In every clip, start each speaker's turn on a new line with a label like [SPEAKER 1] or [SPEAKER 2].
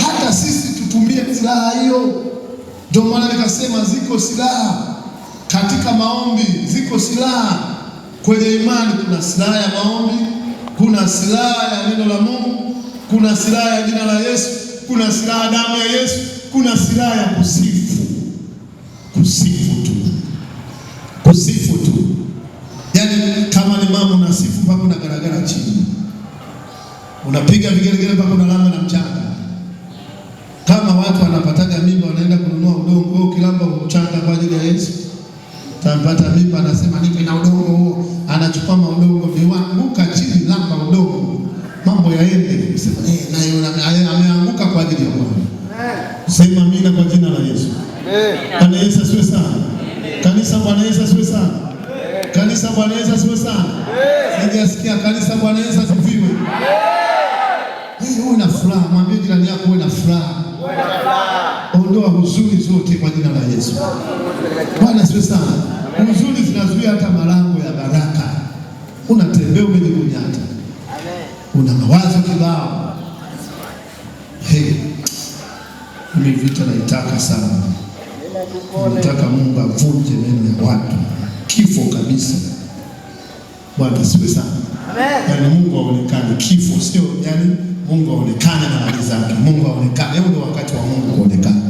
[SPEAKER 1] Hata sisi tutumie silaha hiyo. Ndio maana nikasema ziko silaha katika maombi, ziko silaha kwenye imani. Kuna silaha ya maombi, kuna silaha ya neno la Mungu, kuna silaha ya jina la Yesu, kuna silaha ya damu ya Yesu, kuna silaha ya kusifu. Kusifu tu. Yaani kama ni mama unasifu mpaka unagaragara chini. Unapiga vigelegele mpaka unalamba na mchanga. Kama watu wanapataga mimba wanaenda kununua udongo, kilamba mchanga kwa ajili ya Yesu. Tampata mimba anasema nipe na udongo huo, anachukua maudongo viwanguka chini lamba udongo. Mambo yaende. Sema naye ameanguka kwa ajili ya Bwana. Sema amina kwa jina la Yesu. Bwana Yesu asifiwe sana. Kanisa Bwana Yesu asifiwe sana. Kanisa Bwana Yesu asifiwe sana. Sijasikia kanisa Bwana Yesu asifiwe. Uwe na furaha, mwambie jirani yako uwe na furaha. Ondoa huzuni zote kwa jina la Yesu. Bwana asifiwe sana. Huzuni zinazuia hata malango ya baraka. Unatembea umejikunyata. Una mawazo kibao. Mimi vita naitaka sana. Nataka Mungu avunje meno ya watu. Kifo kabisa. Bwana asifiwe sana. Yaani Mungu aonekane, kifo sio yani Mungu aonekane na hali zake. Mungu aonekane. Leo ndio wakati wa Mungu kuonekana.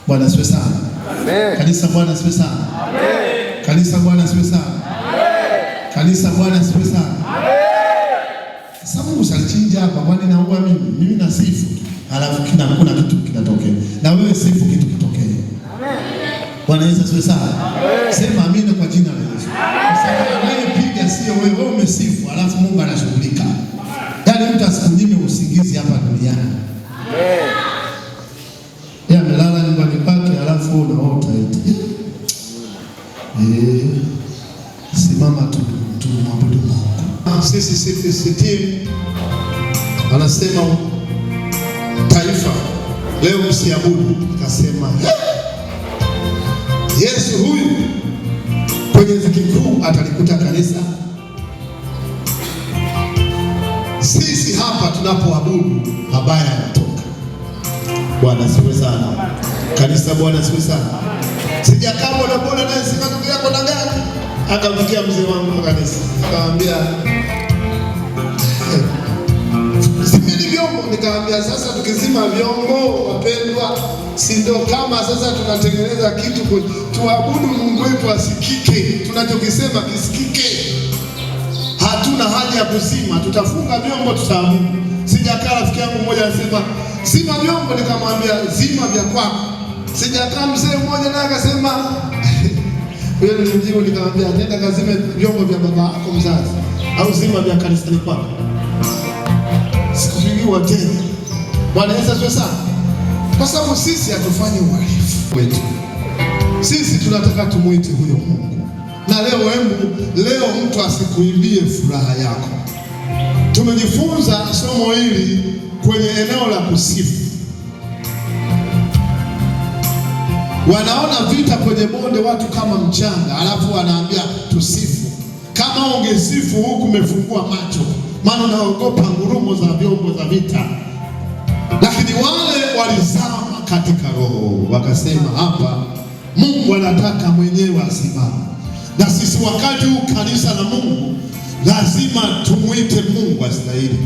[SPEAKER 1] Bwana asifiwe sana. Amen. Kanisa Bwana asifiwe sana. Amen. Kanisa Bwana asifiwe sana. Amen. Kanisa Bwana asifiwe sana. Amen. Sasa Mungu salichinja hapa, kwani naomba mimi nasifu. Alafu kuna kitu kinatokea. Na wewe sifu kitu kitokee. Amen. Bwana Yesu asifiwe sana. Amen. Sema amina kwa jina la Yesu. Sasa anayepiga sio wewe, umesifu alafu Mungu anashughulika. Yaani mtu asikunyime usingizi hapa duniani. Amen. Yeye amelala nyumbani kwake alafu unaota eti. Simama tu tumwabudu Mungu. Sisi team anasema taifa leo msiabudu. Nikasema Yesu huyu kwenye dhiki kuu atalikuta kanisa. Sisi hapa tunapoabudu mabaya yanatoka. Bwana asifiwe sana. Kanisa Bwana asifiwe sana. Sijakaa bodaboda naye sema ndugu yako na gani? Akamfikia mzee wangu wa kanisa. Akamwambia zimeni vyombo. Nikamwambia sasa tukizima vyombo wapendwa, si ndio kama sasa tunatengeneza kitu tuabudu Mungu wetu asikike. Tunachokisema kisikike. Hatuna haja ya kuzima, tutafunga vyombo tutaabudu. Sijakaa rafiki yangu mmoja anasema zima vyombo, nikamwambia zima vya kwako. Sijakaa mzee mmoja naye akasema wewe ni mjibu, nikamwambia nenda kazime vyombo vya baba yako mzazi au zima vya kanisani kwako. Sikufikiwa tena. Bwana Yesu asifiwe sana. Kwa sababu sisi hatufanyi uhalifu wetu. Sisi tunataka tumuite huyo Mungu. Na leo mtu asikuimbie furaha yako. Tumejifunza somo hili kwenye eneo la kusifu. Wanaona vita kwenye bonde watu kama mchanga, alafu wanaambia tusifu. Kama ungesifu huku umefungua macho, maana unaogopa ngurumo za vyombo za vita. Lakini wale walizama katika roho, wakasema hapa Mungu anataka mwenyewe asimame. Na sisi wakati huu kanisa la Mungu lazima tumuite Mungu astahili.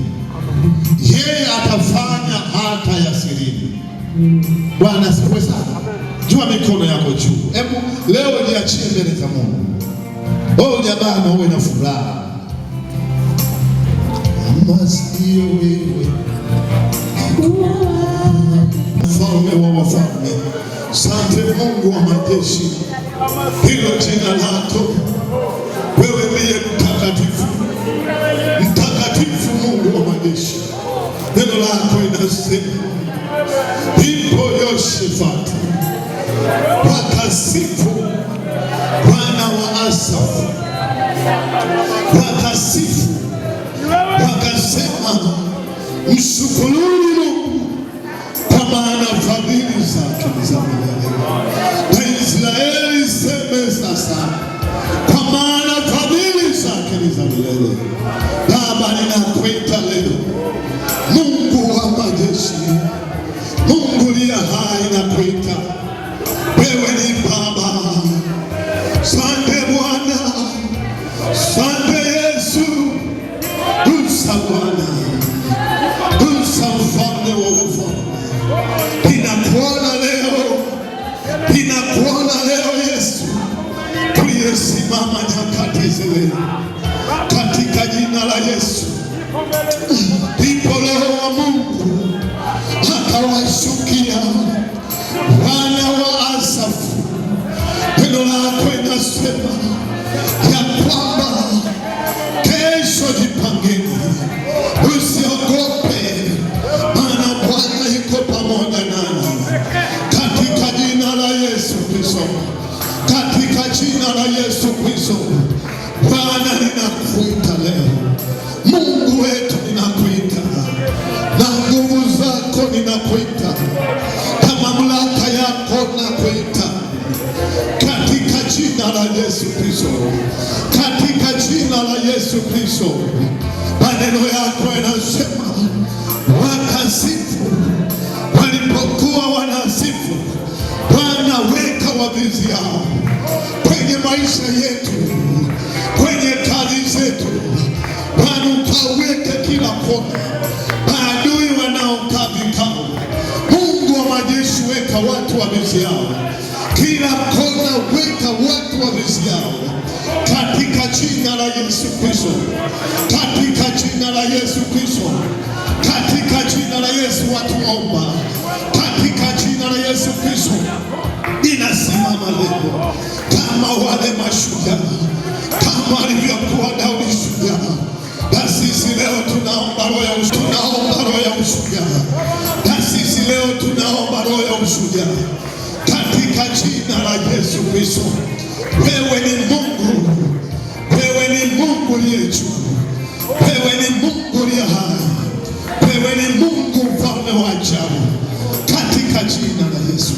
[SPEAKER 1] Yeye atafanya hata ya sirini. Bwana asifiwe sana. Jua mikono yako juu. Hebu leo niachie mbele za Mungu. Oh jamaa, uwe na furaha. Kama sio wewe, mfalme wa wafalme, asante Mungu wa majeshi, hilo jina lako. Wewe ndiye mtakatifu, mtakatifu Mungu wa majeshi. Neno lako inasema ipo Yoshafati wakasifu Bwana wa Asafu, wakasifu wakasema mshukuruni Mungu kwa maana fadhili zake ni za milele. Na Israeli seme sasa kwa maana fadhili zake ni za milele. Baba ninakuita leo majeshi, Mungu aliye hai nakuita, wewe ni Baba. Asante Bwana, asante Yesu. Gusa Bwana, gusa mfalme wa wafalme. Ninakuona leo, ninakuona leo Yesu, tuliyesimama nyakati zile, katika jina la Yesu. Ndipo Roho wa Mungu akawashukia wana wa Asafu. Neno lako linasema ya kwamba kesho jipangeni, usiogope, maana Bwana yuko pamoja nani. Katika jina la Yesu Kristo, katika jina la Yesu Kristo, Bwana ninakuita leo. Mungu wetu ninakuita, na nguvu zako ninakuita, na mamlaka yako ninakuita, katika jina la Yesu Kristo, katika jina la Yesu Kristo. Maneno yako yanasema wakasifu, walipokuwa wanasifu, Bwana weka wavizi yao kwenye maisha yetu, kwenye kazi zetu. Bwana ukaweke kila kona maadui wanaokaa vikao. Mungu wa majeshi, weka watu wavizi yao kila kona, weka watu wavizi yao katika jina la Yesu Kristo, katika jina la Yesu Kristo, katika jina la Yesu. Watu waomba katika jina la Yesu Kristo. Inasimama leo kama wale mashujaa, kama alivyokuwa Daudi shujaa. Na sisi leo tunaomba roho ya ushujaa, tunaomba roho ya ushujaa. Na sisi leo tunaomba roho ya ushujaa katika jina la Yesu Kristo. Wewe ni Mungu, wewe ni Mungu aliye juu, wewe ni Mungu aliye hai, wewe ni Mungu mfalme wa ajabu, katika jina la Yesu.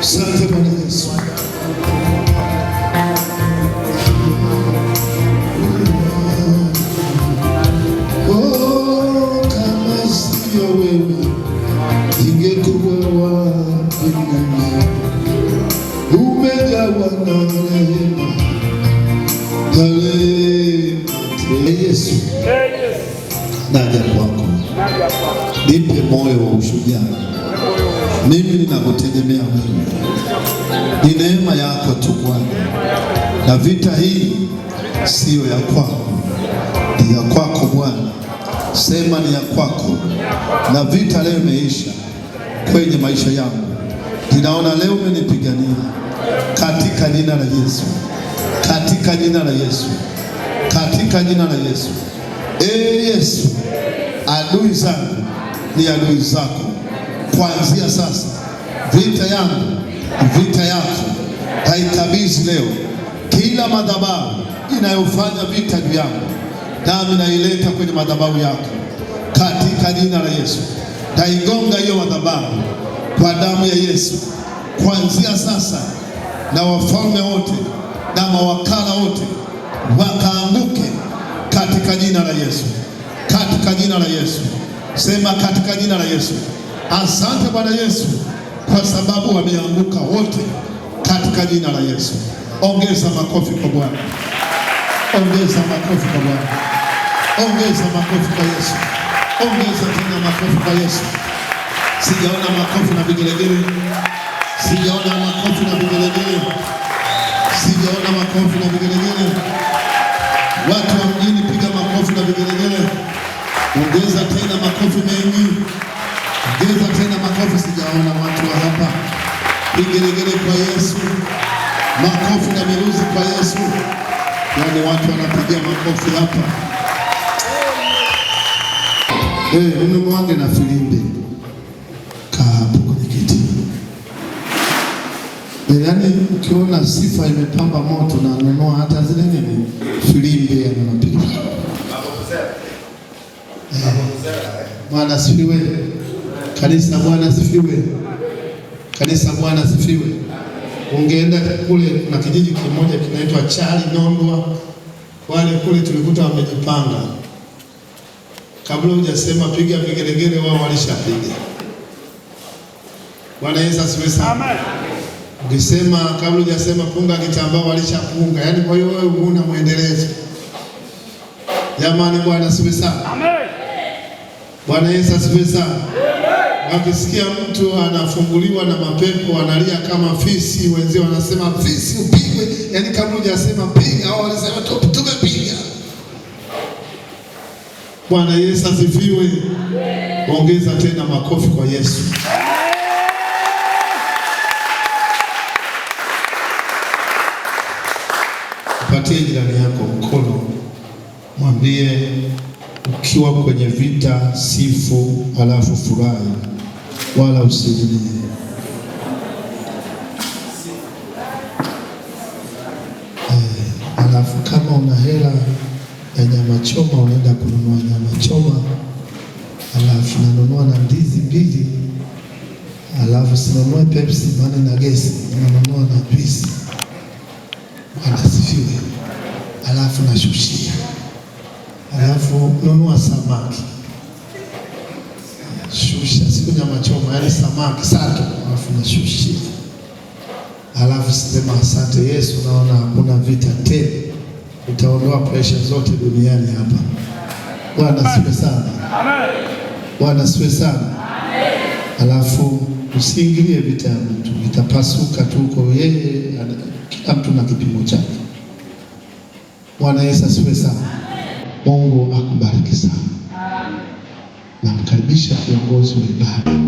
[SPEAKER 1] Asante Bwana Yesu. Oh, kama sio wewe ingekuwa wapi mimi? Umejawa na rehema, Yesu. Naja kwako, nipe moyo wa ushujaa. Mimi ninakutegemea wewe, ni neema yako tu Bwana, na vita hii siyo ya kwako, ni ya kwako Bwana. Sema ni ya kwako, na vita leo imeisha kwenye maisha yangu. Ninaona leo umenipigania katika jina la Yesu, katika jina la Yesu, katika jina la Yesu. Yesu, adui zangu ni adui zako. Kuanzia sasa vita yangu, vita yako haikabidhi leo. Kila madhabahu inayofanya vita juu yangu, nami naileta kwenye madhabahu yako katika jina la Yesu. Naigonga hiyo madhabahu kwa damu ya Yesu. Kuanzia sasa, na wafalme wote na mawakala wote wakaanguke katika jina la Yesu, katika jina la Yesu. Sema katika jina la Yesu. Asante Bwana Yesu, kwa sababu wameanguka wote katika jina la Yesu. Ongeza makofi kwa Bwana, ongeza makofi kwa Bwana, ongeza makofi kwa Yesu, ongeza tena makofi kwa Yesu. Sijaona makofi na vigelegele, sijaona makofi na vigelegele, sijaona makofi na vigelegele. Watu wa mjini, piga makofi na vigelegele. Ongeza tena makofi mengi, ongeza tena makofi. Sijaona watu wa hapa. Vigelegele kwa Yesu, makofi na miruzi kwa Yesu. Yaani watu wanapiga makofi hapa. Mwange na filimbi hapo kwenye kiti. Yaani ukiona sifa imepamba moto na nunua hata zile nini filimbi anapiga. Bwana asifiwe. Kanisa Bwana asifiwe. Kanisa Bwana asifiwe. Ungeenda kule, kuna kijiji kimoja kinaitwa Chali Nondwa. Wale kule tulikuta wamejipanga. Kabla hujasema piga vigelegele, wao walishapiga. Bwana Yesu asifiwe sana. Amen. Ukisema kabla hujasema funga kitambaa walishafunga. Yaani kwa hiyo wewe huna muendelezo. Jamani, Bwana asifiwe sana. Amen. Bwana Yesu asifiwe sana. Wakisikia mtu anafunguliwa na mapepo analia kama fisi, wenzao wanasema fisi upigwe. Yaani kabla hujasema piga au walisema tumepiga. Bwana Yesu asifiwe. Ongeza tena makofi kwa Yesu. Patie jirani yako mkono, mwambie ukiwa kwenye vita sifu, alafu furahi, wala usilie. Alafu kama una hela ya nyama choma unaenda kununua nyama choma, alafu nanunua na ndizi mbili, alafu sinunue Pepsi maana na gesi, nanunua na juisi. Anasifiwe. Alafu nashushia, alafu nunua samaki, shusha, siku nyama choma, yaani samaki sato, alafu nashushia, alafu sema asante Yesu, naona hakuna vita tena, utaondoa pressure zote duniani hapa. Bwana asifiwe sana. Amen. Bwana asifiwe sana. Amen. Alafu usiingilie vita ya mtu, itapasuka tu kwa yeye, kila mtu na kipimo chake. Bwana Yesu asifiwe sana. Mungu akubariki sana. Amen. Namkaribisha kiongozi wa ibada.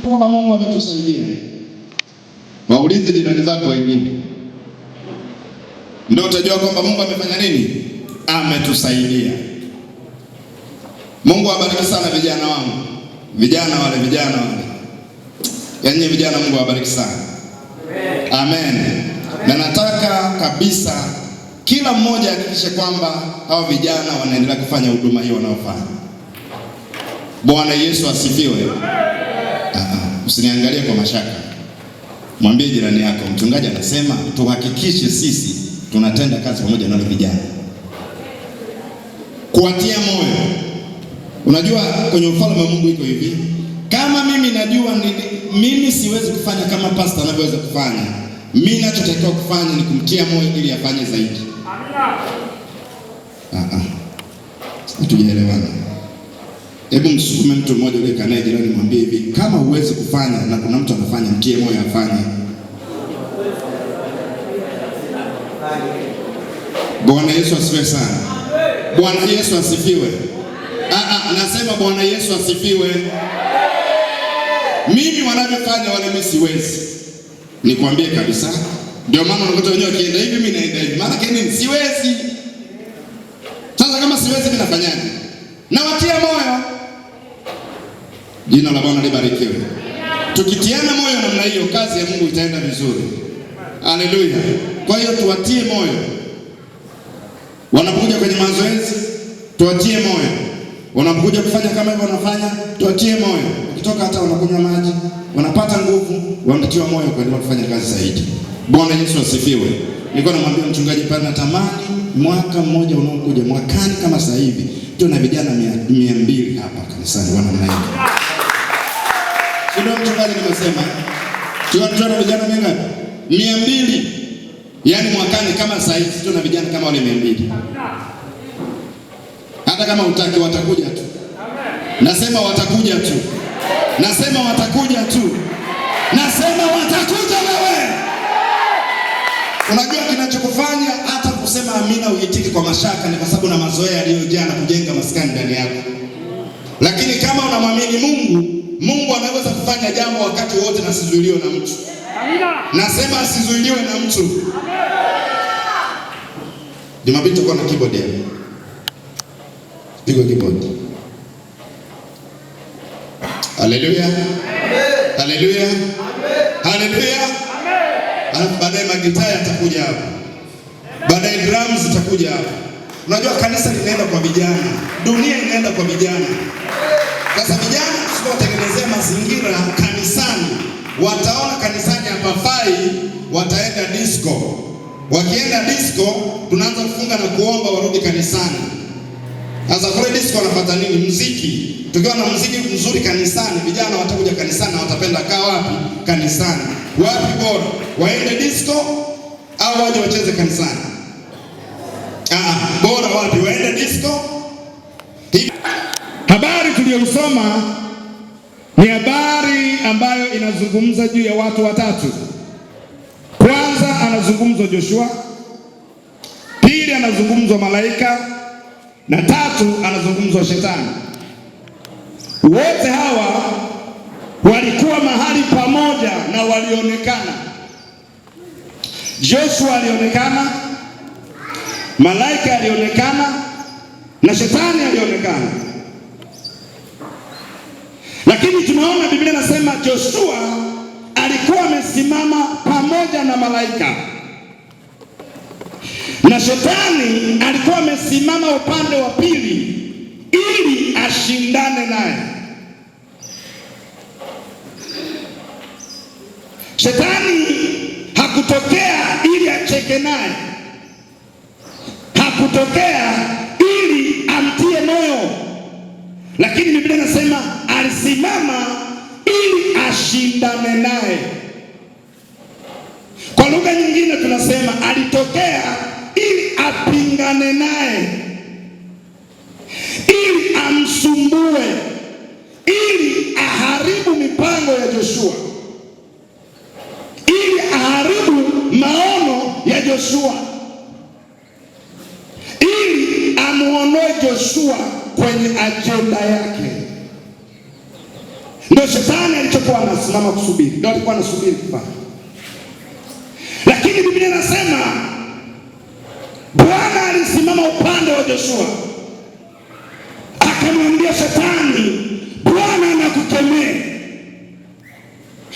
[SPEAKER 2] Kama Mungu ametusaidia, waulize jirani zako wengine, ndio utajua kwamba Mungu amefanya nini, ametusaidia. Mungu awabariki sana vijana wangu, vijana wale, yaani vijana, Mungu awabariki sana. Amen. Na nataka kabisa kila mmoja hakikishe kwamba hao vijana wanaendelea kufanya huduma hiyo wanaofanya. Bwana Yesu asifiwe. Usiniangalie kwa mashaka. Mwambie jirani yako, mchungaji anasema tuhakikishe sisi tunatenda kazi pamoja na wale vijana, kuwatia moyo. Unajua kwenye ufalme wa Mungu iko hivi, kama mimi najua mimi siwezi kufanya kama pastor anavyoweza kufanya, mimi ninachotakiwa kufanya ni kumtia moyo ili afanye zaidi. Tujielewana. Hebu msukume mtu mmoja yule kanaye jirani, mwambie hivi, kama huwezi kufanya na kuna mtu anafanya, mtie moyo afanye. Bwana Yesu asifiwe sana. Bwana Yesu asifiwe. Nasema Bwana Yesu asifiwe. Mimi wanavyofanya wale mimi siwezi. Nikwambie kabisa. Ndio maana unakuta wenyewe kienda hivi mimi naenda hivi. Maana kile siwezi. Sasa kama siwezi mimi nafanyaje? Nawatia moyo. Jina la Bwana libarikiwe. Tukitiana moyo namna hiyo, kazi ya Mungu itaenda vizuri. Haleluya. Kwa hiyo tuwatie moyo. Wanapokuja kwenye mazoezi, tuwatie moyo. Wanapokuja kufanya kama hivyo wanafanya, tuwatie moyo. Ukitoka hata wanakunywa maji, wanapata nguvu, wanatiwa moyo kuendelea kufanya kazi zaidi. Bwana Yesu asifiwe. Nilikuwa namwambia mchungaji pale, natamani mwaka mmoja unaokuja, mwakani kama sasa hivi, tuwe na vijana 200 hapa kanisani wana namna hiyo. Ndio mchungaji nimesema, tuwe na vijana ngapi? 200. Yaani mwakani kama sasa hivi tuwe na vijana kama wale 200. Hata kama utaki watakuja tu. Nasema watakuja tu. Nasema watakuja tu. Nasema watakuja wewe. Unajua kinachokufanya hata kusema amina uitiki kwa mashaka ni kwa sababu na mazoea yaliyojaa na kujenga maskani ndani yako. Lakini kama unamwamini Mungu, Mungu anaweza kufanya jambo wakati wote na asizuiliwe na mtu. Amina. Nasema asizuiliwe na mtu. Jumapili tutakuwa na keyboard hapo. Piga keyboard. Haleluya. Amen. Haleluya. Amen. Haleluya. Amen. Alafu baadaye magitaa yatakuja hapo. Baadaye drums zitakuja hapo. Unajua kanisa linaenda kwa vijana. Dunia inaenda kwa vijana. Sasa vijana tusipotengenezea mazingira kanisani, wataona kanisani hapafai, wataenda disco. Wakienda disco, tunaanza kufunga na kuomba warudi kanisani. Sasa kule disco wanafuata nini? Muziki. Tukiwa na muziki mzuri kanisani, vijana watakuja kanisani na watapenda kaa wapi? Kanisani. Wapi bora? Waende disco au waje wacheze kanisani? Bora wapi? Waende disco.
[SPEAKER 3] Habari tuliyosoma ni habari ambayo inazungumza juu ya watu watatu. Kwanza anazungumzwa Joshua, pili anazungumzwa malaika, na tatu anazungumzwa shetani. Wote hawa walikuwa mahali pamoja na walionekana. Joshua alionekana, malaika alionekana, na shetani alionekana. Lakini tunaona Biblia inasema Joshua alikuwa amesimama pamoja na malaika, na shetani alikuwa amesimama upande wa pili ili ashindane naye. Shetani hakutokea ili acheke naye, hakutokea ili amtie moyo, lakini Biblia inasema alisimama ili ashindane naye. Kwa lugha nyingine tunasema alitokea ili apingane naye, ili amsumbue, ili aharibu mipango ya Joshua, ili aharibu maono ya Joshua, ili amuondoe Joshua kwenye ajenda yake. Ndio shetani alichokuwa anasimama kusubiri, ndio alikuwa anasubiri kufanya. Lakini Biblia inasema Bwana alisimama upande wa Joshua, akamwambia shetani, Bwana anakukemea.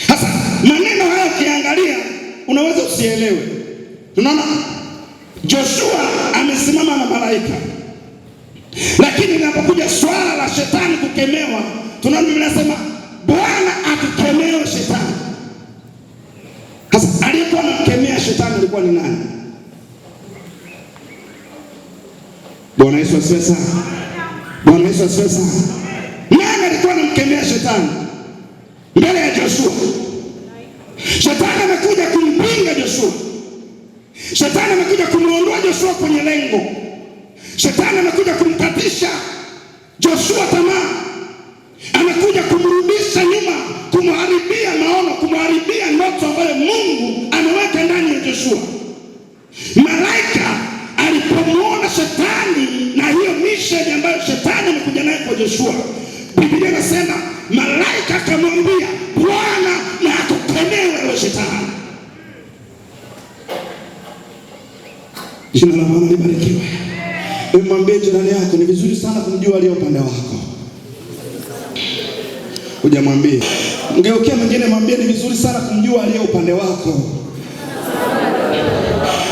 [SPEAKER 3] Sasa maneno haya ukiangalia unaweza usielewe. Tunaona Joshua amesimama na malaika, lakini inapokuja swala la shetani kukemewa, tunaona Biblia inasema Bwana akukemea shetani. Sasa aliyekuwa anamkemea shetani alikuwa ni nani? Bwana Yesu asifiwe sana. Bwana Yesu asifiwe sana. Nani alikuwa anamkemea shetani mbele ya Joshua? Shetani amekuja kumpinga Joshua. Shetani amekuja kumuondoa Joshua kwenye lengo. Shetani amekuja kumkatisha Joshua tamaa. Amekuja kumrudisha nyuma, kumharibia maono, kumharibia ndoto ambayo Mungu ameweka ndani ya Joshua. Malaika alipomuona shetani na hiyo mission ambayo shetani amekuja nayo kwa Joshua, Biblia inasema malaika akamwambia, Bwana na akukemee wewe shetani. Jina la Bwana libarikiwe. Mwambie jirani yako, ni vizuri sana kumjua aliye upande wako. Hujamwambie. Mgeukia mwingine mwambie, ni vizuri sana kumjua aliye upande wako.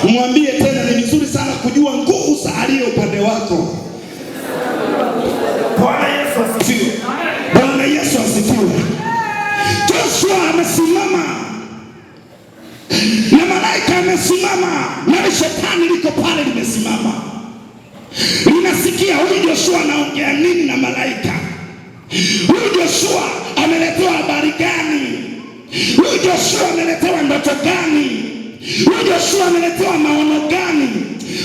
[SPEAKER 3] Mwambie tena, ni vizuri sana kujua nguvu za aliye upande wako. Bwana Yesu asifiwe. Bwana Yesu asifiwe. Joshua amesimama na malaika amesimama, na shetani liko pale limesimama. Ninasikia huyu Joshua anaongea nini na malaika? Huyu Joshua ameletewa habari gani? Huyu Joshua ameletewa ndoto gani? Huyu Joshua ameletewa maono gani?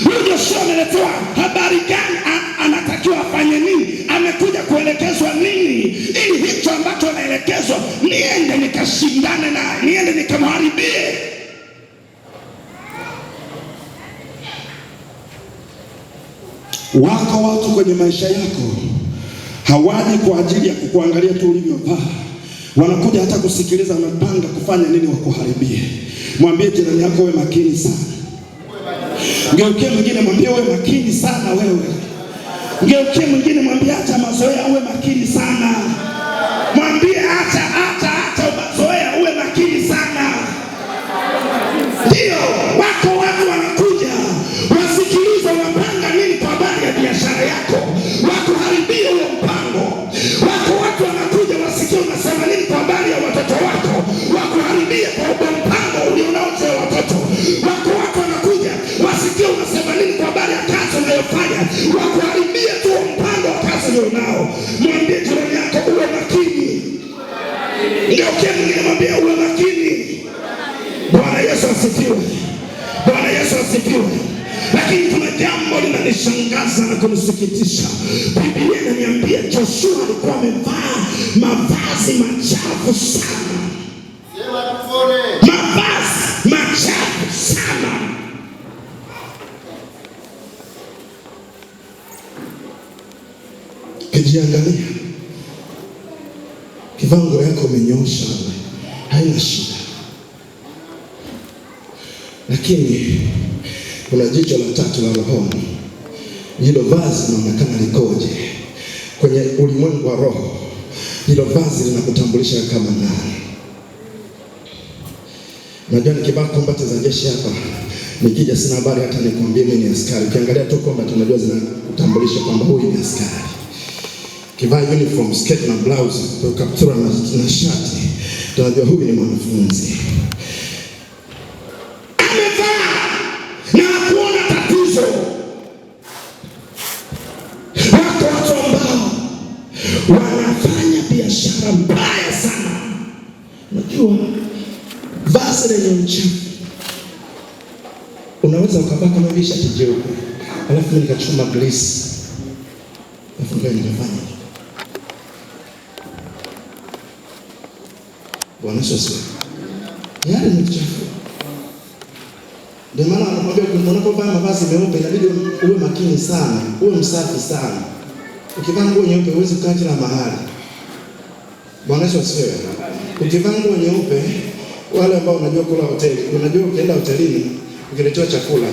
[SPEAKER 3] Huyu Joshua ameletewa habari gani? Anatakiwa afanye nini? Amekuja kuelekezwa nini? Ili hicho ambacho anaelekezwa niende nikashindane naye, niende nikamharibie. Wako watu kwenye maisha yako hawaji kwa ajili ya kukuangalia tu ulivyovaa, wanakuja hata kusikiliza wanapanga kufanya nini wakuharibie. Mwambie jirani yako, wewe makini sana. Ngeukie mwingine mwambie uwe makini sana wewe. Ngeukie mwingine mwambie acha mazoea, uwe makini sana. Mwambie acha mazoea, uwe makini sana. Ndio, wako watu wanakuja wasikilize wapanga nini kwa habari ya biashara yako, wakuharibie huo mpango. Wako watu wanakuja wasikie unasema nini kwa habari ya watoto wako, wakuharibie kwa huo mpango ulionao kwa watoto. Wako watu wanakuja wasikie unasema nini kwa habari ya kazi unayofanya, wakuharibie tu mpango wa kazi ulionao. Mwambie jirani yako uwe makini. Ndio mwingine mwambie uwe makini. Bwana Yesu asifiwe. Bwana Yesu asifiwe. Lakini kuna jambo linanishangaza na kunisikitisha. Biblia inaniambia Joshua alikuwa amevaa mavazi machafu sana. Mavazi machafu sana. Kijiangalia. Kivango yako umenyosha, haina shida. Lakini kuna jicho la tatu la rohoni. Hilo vazi linaonekana likoje kwenye ulimwengu wa roho? Hilo vazi linakutambulisha kama nani? Najua nikivaa kombati za jeshi hapa, nikija sina habari hata nikwambie mimi ni askari. Ukiangalia tu kombati unajua zinakutambulisha kwamba huyu ni askari. Kivaa uniform, skirt na blouse, kaptura na shati, tunajua huyu ni mwanafunzi. Wanafanya biashara mbaya sana. Unajua vazi lenye uchafu unaweza ukavaa kama hivi shati jeupe, alafu mimi nikachukua grease alafu nikafanya. Bwana Yesu. Yale ni uchafu. Ndio maana anakuambia unapovaa mavazi meupe inabidi uwe makini sana, uwe msafi sana. Ukivaa nguo nyeupe huwezi kukaa kila mahali. Bwana Yesu asifiwe. Ukivaa nguo nyeupe, wale ambao unajua kula hoteli, unajua ukienda hotelini ukiletewa chakula.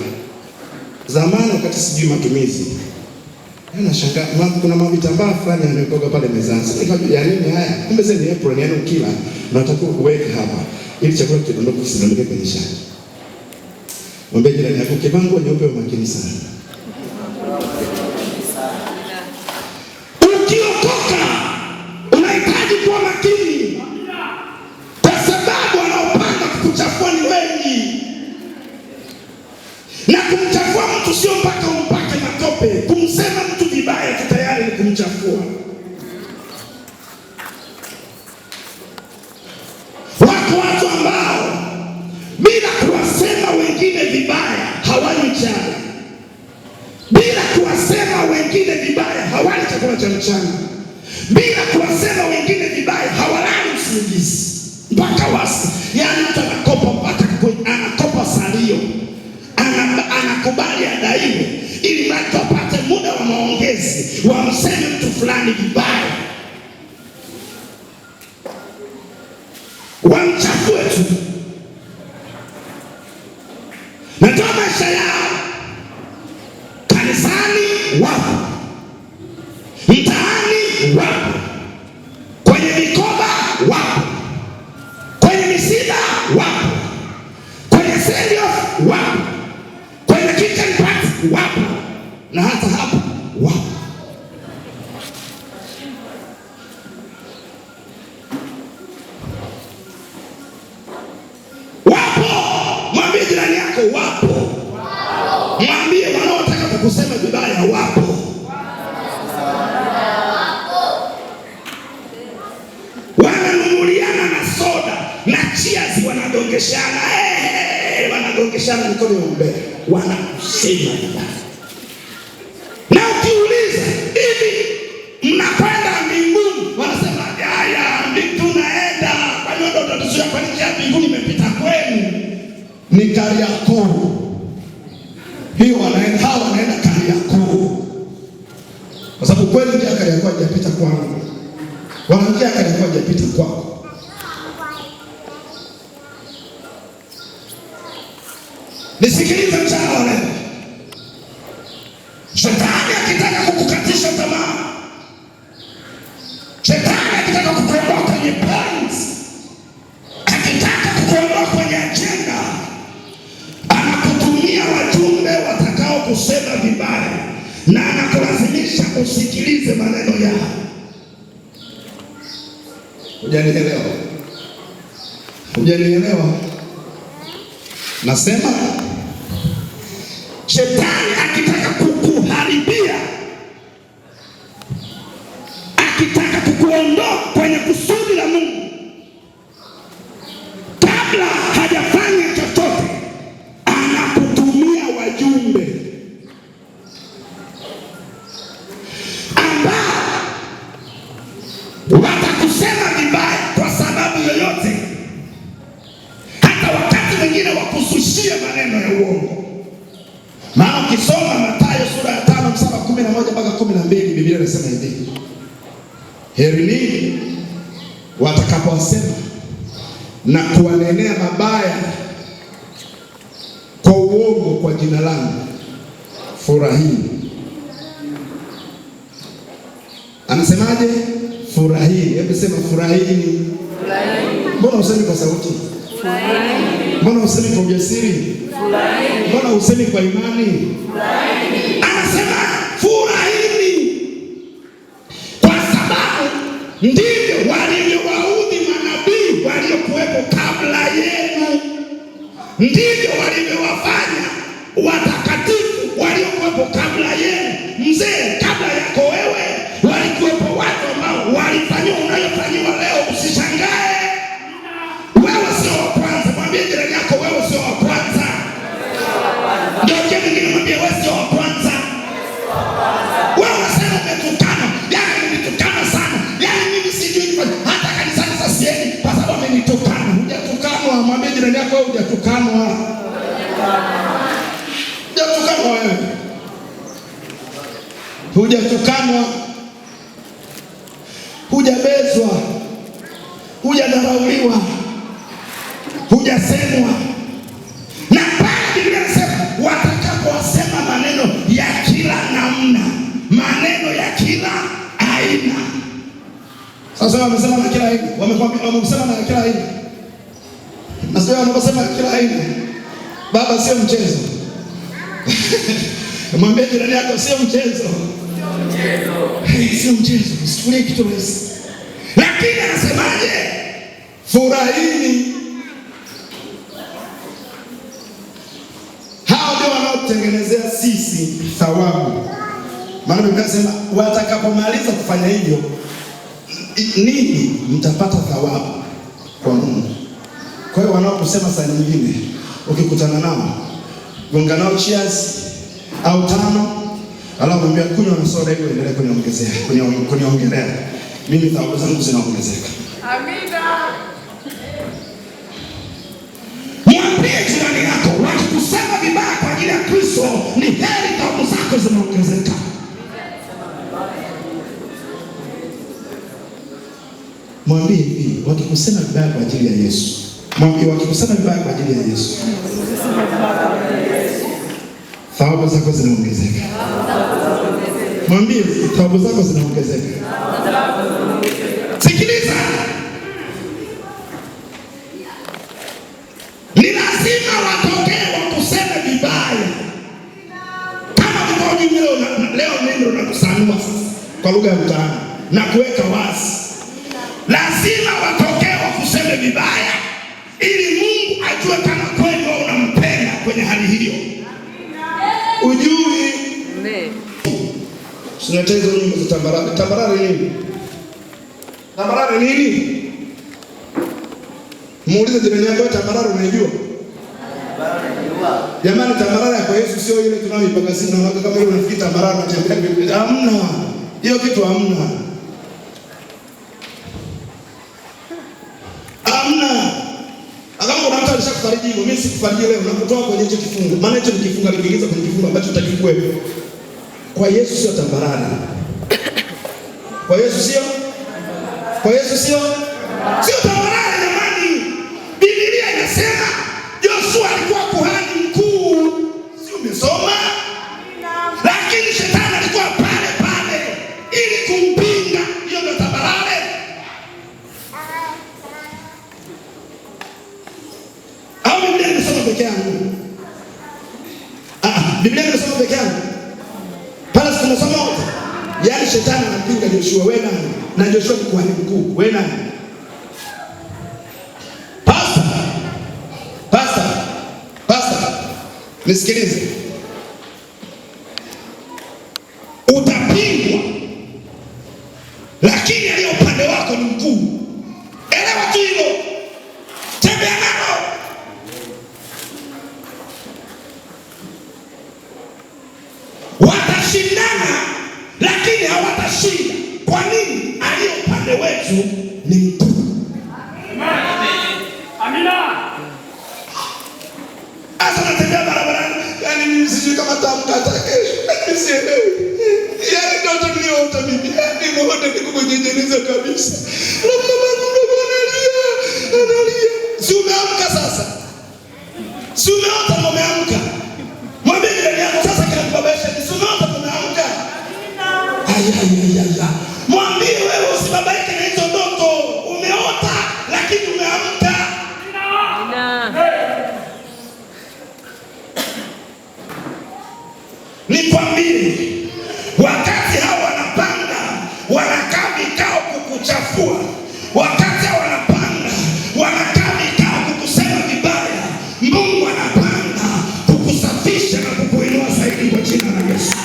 [SPEAKER 3] Zamani wakati sijui matumizi, nashangaa kuna mavitambaa fulani yanayokoga pale mezani. Nikajua ya nini haya? Kumbe zile ni apron, yani ukila unatakiwa kuweka hapa ili chakula kidondoke kisidondoke kwenye shati. Mwambie jirani yako ukivaa nguo nyeupe umakini sana. Ukiokoka unahitaji kuwa makini, kwa sababu wanaopanga kukuchafua ni wengi. Na kumchafua mtu sio mpaka umpake matope. Kumsema mtu vibaya tu tayari ni kumchafua. Wako watu ambao bila kuwasema wengine vibaya hawali mchana. Bila kuwasema wengine vibaya hawali chakula cha mchana. Bila kuwasema wengine vibaya hawalali usingizi mpaka wasi. Yaani mtu anakopa mpaka anakopa salio, anakubali adaiwe ili mtu apate muda wa maongezi, wamseme mtu fulani vibaya, wamchafue tu. Natoa maisha yao kanisani wapo, mtaani wapo, kwenye mikoba wapo, kwenye misiba wapo, kwenye send off wapo, kwenye kitchen party wapo, na hata hapa wapo. Mwambie jirani yako wapo. Mwambie wanaotaka kukusema vibaya wapo. Wananunuliana na soda na cheers, wanagongeshana. Wanagongeshana mikono ya mbele, wanakusema vibaya. Na ukiuliza hivi mnakwenda mbinguni, wanasema haya tunaenda. Kwa nini ndo tutatuzuia kwa njia ya mbinguni imepita kwenu? Ni Kariakoo. Hiyo wanaenda, hawa wanaenda Kariakoo. Kwa sababu kweli njia ya Kariakoo haijapita kwangu. Wanaingia Kariakoo haijapita kwako. Nisikilize mchana wa leo. Shetani akitaka kukukatisha tamaa, shetani akitaka kukuondoa kwenye plans, akitaka kukuondoa kwenye agenda, anakutumia wajumbe watakao kusema vibaya na anakulazimisha usikilize maneno yao. Hujanielewa? Hujanielewa? Nasema shetani akitaka kukuharibia, akitaka kukuondoa kwenye kusudi la Mungu, kabla hajafanya chochote, anakutumia wajumbe ambao watakusema vibaya kwa sababu yoyote, hata wakati mwingine wakusushia maneno ya uongo. Maana ukisoma Mathayo sura ya 5 mstari wa 11 mpaka 12, Biblia inasema hivi: heri ninyi watakapowasema na kuwanenea mabaya kwa uongo kwa jina langu, furahini. Anasemaje? Furahini. Hebu sema furahini. Mbona usemi kwa sauti? Furahini. Mbona usemi kwa ujasiri? Furahini. Mbona usemi kwa imani? Furahini. Anasema furahini, kwa sababu ndivyo walivyowaudhi manabii waliokuwepo kabla yenu, ndivyo walivyowafanya watakatifu waliokuwepo kabla yenu. Mzee, kabla yako wewe walikuwepo watu ambao walifanyiwa unayofanyiwa leo. Usishangae, wewe sio wa kwanza. Mwambie jirani yako, wewe sio wa kwanza. Ndio kile kingine, mwambie wewe sio wa kwanza. Wewe unasema umetukana, yani nilitukana sana, yani mimi sijui hata kanisani sasa siendi kwa sababu amenitukana. Hujatukanwa. Mwambie jirani yako, wewe hujatukanwa. Hujatukanwa wewe. Hujatukanwa, hujabezwa, hujadharauliwa, hujasemwa. Na pale Biblia inasema watakapowasema maneno ya kila namna, maneno ya kila aina. Sasa wamesema na kila aina, wamesema na kila aina. Na sio wanaposema kila aina, baba, sio mchezo. Mwambie jirani yako, sio mchezo. Sio mchezo, usichukulie kitu rahisi. Lakini anasemaje? Furahini. Hao ndio wanaotengenezea sisi thawabu. Maana Biblia inasema watakapomaliza kufanya hivyo, ninyi mtapata thawabu kwa Mungu. Kwa hiyo wanaokusema saa nyingine ukikutana nao, gonga nao cheers au tano, alafu mwambie kunywa na soda hiyo, endelee kuniongezea, kuniongelea. Mimi thawabu zangu zinaongezeka. Amina. Mwambie jirani yako, wakikusema vibaya kwa ajili ya Kristo, ni heri thawabu zako zinaongezeka. Mwambie hivi, wakikusema vibaya kwa ajili ya Yesu. Mwambie wakikusema vibaya kwa ajili ya Yesu, thawabu zako zinaongezeka. Mwambie thawabu zako zinaongezeka. Sikiliza, ni lazima watokee wakuseme vibaya. Kama mkoji leo neno nakusanua sasa kwa lugha ya mtaani na kuweka wazi, lazima watokee wakuseme vibaya ili Mungu ajue kama kweli wewe unampenda kwenye hali hiyo. Ujui sinateza nyumba za tambarare. Tambarare nini? Tambarare nini? Muulize jirani yako, tambarare unaijua? Jamani, tambarare kwa Yesu sio ile tunayoipaka sisi, na kama ile unafikiri tambarare unatembea vipi? Hamna. Hiyo kitu hamna. Hamna. Kama kuna mtu alishakufariji hivyo, mimi sikufariji leo, nakutoa kwenye hicho kifungo. Maana hicho ni kifungo alikiingiza kwenye kifungo ambacho utakikuwepo. Kwa Yesu sio tambarare. Kwa Yesu sio? Kwa Yesu sio? Sio tambarare jamani. Biblia inasema Joshua alikuwa kuhani mkuu. Si umesoma? Lakini shetani Biblia inasoma peke yake. Pale tunasoma wote. Yaani shetani anampinga Joshua, wewe nani? Na Joshua ni kuhani mkuu, wewe nani? Pastor, nisikilize. Utapingwa, lakini aliye upande wako ni mkuu. Elewa tu hilo. Tembea nalo. Watashindana, lakini hawatashinda. Kwa nini? Aliye upande wetu ni mkuu. Amina. Asa natembea barabarani, yani mimi sijui kama tamkata kesho. Mimi sielewi. Yani ndoto niliyoota mimi, yani muone niko kwenye jeneza kabisa. Na mama yangu analia. Si umeamka sasa? Si umeota umeamka? Mwambie jirani yako sasa kila mbabesha, si umeota umeamka? Aya. Mwambie wewe usibabaike na hizo ndoto. Umeota lakini umeamka. Nikwambie, wakati hao wanapanga, wanakaa vikao kukuchafua. Wakati hao wanapanga, wanakaa vikao kukusema vibaya. Mungu anapanga kukusafisha na kukuinua zaidi kwa jina la Yesu.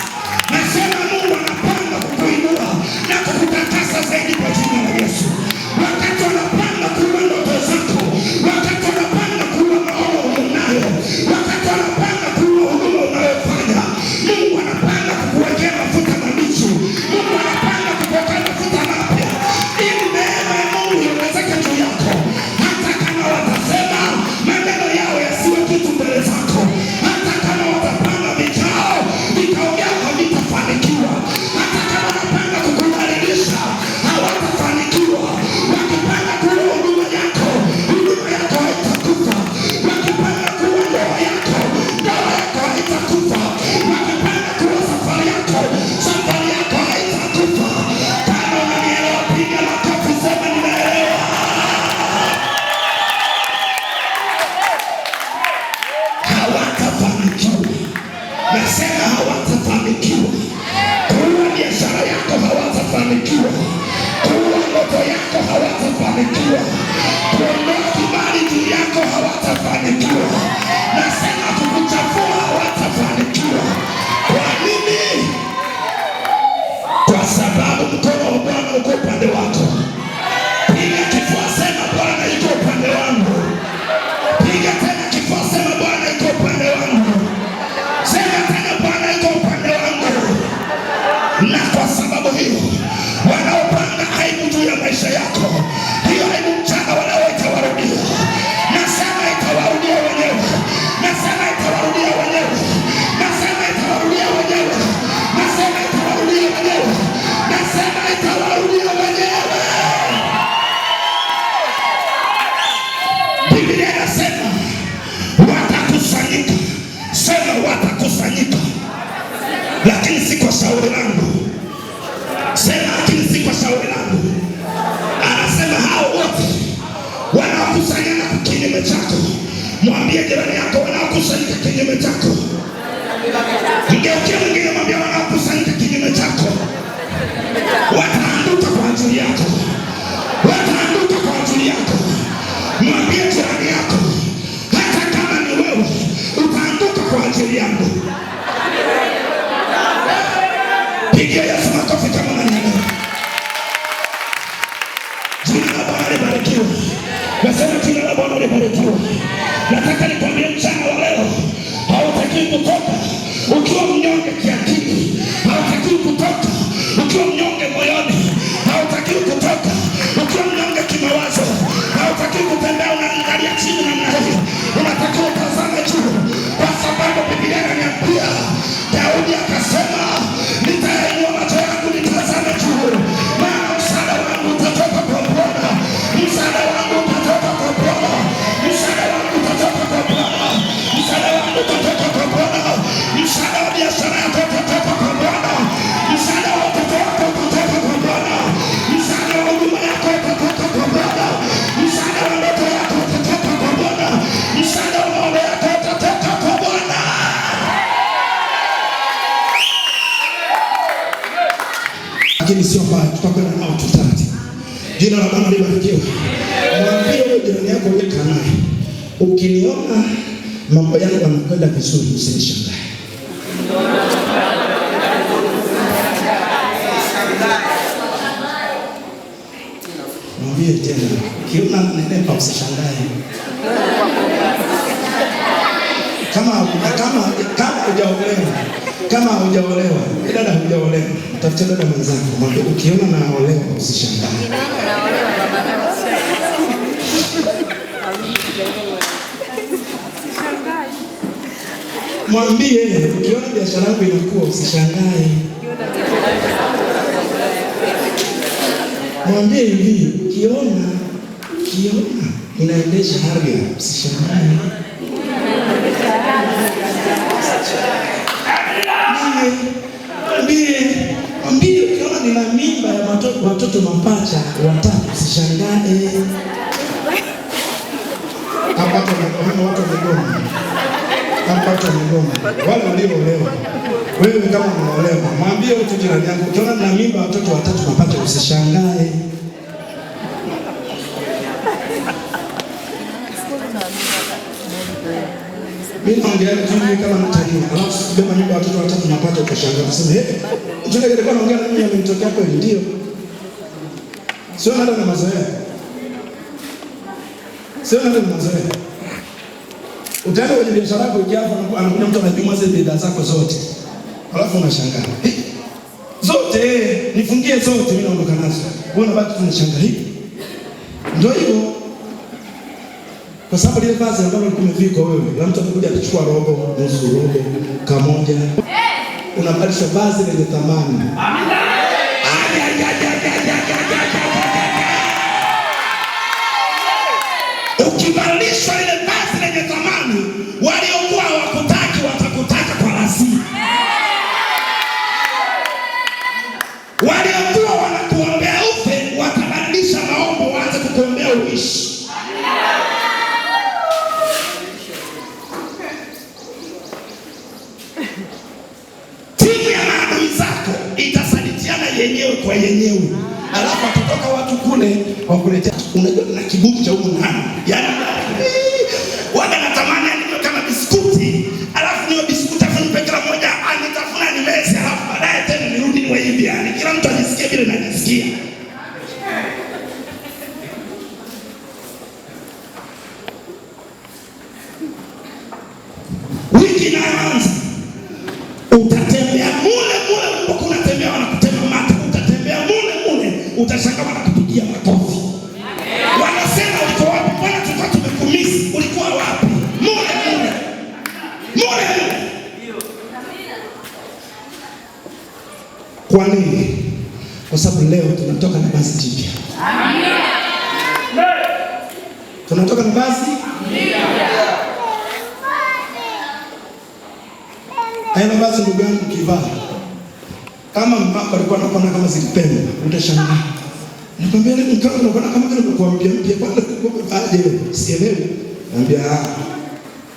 [SPEAKER 3] Nasema Mungu anapanga kukuinua na kukutakasa zaidi kwa jina la Yesu. Wakati wanapanga kuua ndoto zako, wakati wanapanga kuua maono unayo, wakati wanapanga kuua huduma unayofanya, Mungu anapanga kukuwekea mafuta mabichi. Mungu anapanga kukuwekea mafuta mapya ili neema ya Mungu iongezeke juu yako. Hata kama watasema maneno yao yasiwe kitu mbele zako, hata kama watapanga vikao vyao havitafanikiwa, hata kama wanapanga kukudhalilisha hawatafanikiwa. Wakipanga kuua huduma yako haitakufa. Wakipanga kuua ndoa yako haitakufa. Wakipanga kuua safari yako haitakufa. Kama unanielewa, piga makofi, sema ninaelewa. Hawatafanikiwa. Nasema hawatafanikiwa. Kuua biashara yako hawatafanikiwa. Kuua ndoto yako hawatafanikiwa. Kuondoa kibali juu yako hawatafanikiwa. Nasema kukuchafua hawatafanikiwa. Kwa nini? Kwa sababu mkono wa Bwana uko upande wako. Piga kifua, sema Bwana yuko upande wangu. Piga tena kifua, sema Bwana yuko upande wangu. Sema tena Bwana yuko upande wangu. Na kwa sababu hiyo, wanaopanga aibu juu ya maisha yako, hiyo aibu mchana wanaoita itawarudia. Nasema itawarudia wenyewe. Nasema itawarudia wenyewe. Nasema itawarudia wenyewe. Nasema itawarudia wenyewe. Nasema itawarudia wenyewe. Biblia inasema watakusanyika. Sema watakusanyika, lakini si kwa shauri langu. Sema lakini si kwa shauri langu. Anasema hao wote wanaokusanyana kinyume chako. Mwambie jirani yako wanaokusanyika kinyume chako. Mgeukie mwingine, mwambie wanaokusanyika kinyume chako wataanguka kwa ajili yako. Wataanguka kwa ajili yako. Mwambie jirani yako, hata kama ni wewe, utaanguka kwa ajili yangu. Pigia Yesu makofi kama unanielewa. Jina la Bwana libarikiwe. Nasema jina la Bwana libarikiwe. Nataka nikwambie mchana wa leo, hautaki kutoka ukiwa mnyonge kiakili. Hautaki kutoka ukiwa mnyonge moyoni. Hautaki kutoka ukiwa mnyonge kimawazo. Hautaki kutembea unaangalia chini namna hii. Unatakiwa utazame juu, kwa sababu Biblia inaniambia Daudi akasema, nitainua macho lakini sio mbaya, tutakwenda nao tutati. Jina la Bwana libarikiwe. Mwambie wewe jirani yako uliyekaa naye, ukiniona mambo yangu yanakwenda vizuri usinishangae. Mwambie tena, ukiona nenepa usishangae. Kama hujaolewa, dada hujaolewa, tafuta dada mwenzako, mwambie ukiona naolewa usishangae. Mwambie ukiona biashara yako inakuwa usishangae. Mwambie hivi, ukiona inaendesha harga usishangae. Mwambie ukiona nina mimba ya watoto mapacha watatu usishangae. Watu wamegoma. Wale walioolewa. Wewe kama unaolewa, mwambie mtu jirani yako, ukiona nina mimba watoto watatu mapacha usishangae. Mimi naongea tu kama mtani. Alafu beba mimba watoto watatu mapacha utashangaa. Unasema, mtu alikuwa anaongea na mimi amenitokea kweli ndio. Sio ndio na mazoea. Utaenda kwenye biashara yako ikiapo anakuja mtu anajumua zile bidhaa zako zote. Alafu unashangaa. Zote nifungie zote mimi naondoka nazo. Wewe unabaki tunashangaa hivi. Ndio hivyo. Kwa sababu ile vazi ambalo ulikuwa umevika wewe, na mtu anakuja kuchukua robo, nusu robo, kamoja. Unabadilisha vazi lenye thamani. Ukibadilisha ile vazi lenye thamani, waliokuwa hawakutaki watakutaka kwa lazima. Waliokuwa wanakuombea ufe watabadilisha maombi waanze kukuombea uishi. Timu ya maadui zako itasalitiana yenyewe kwa yenyewe. Alafu kutoka watu kule wakuletea unajua na kiburi cha huko ndani. Yaani waga natamani niwe kama biskuti. Alafu niwe biskuti afu nipe kila mmoja anitafuna nimeze, alafu baadaye tena nirudi niwe hivi. Yaani kila mtu ajisikie vile najisikia. Wiki inaanza. Utatembea mule ulipokuwa unatembea wanakutema mate. Utatembea mule utashangaa wanakupigia makofi. Wanasema uko wapi? Bwana tulikuwa tumekumisi. Ulikuwa wapi? Mule. Kwa nini? Kwa sababu leo tunatoka na vazi jipya. Amina. Tunatoka na vazi jipya. Haina vazi ndugu yangu kivaa. Kama mama alikuwa anaona kama zilipenda, utashangaa. Nikwambia leo mkao unaona kama vile umekuambia mpya kwanza kwa aje leo. Sielewi. Naambia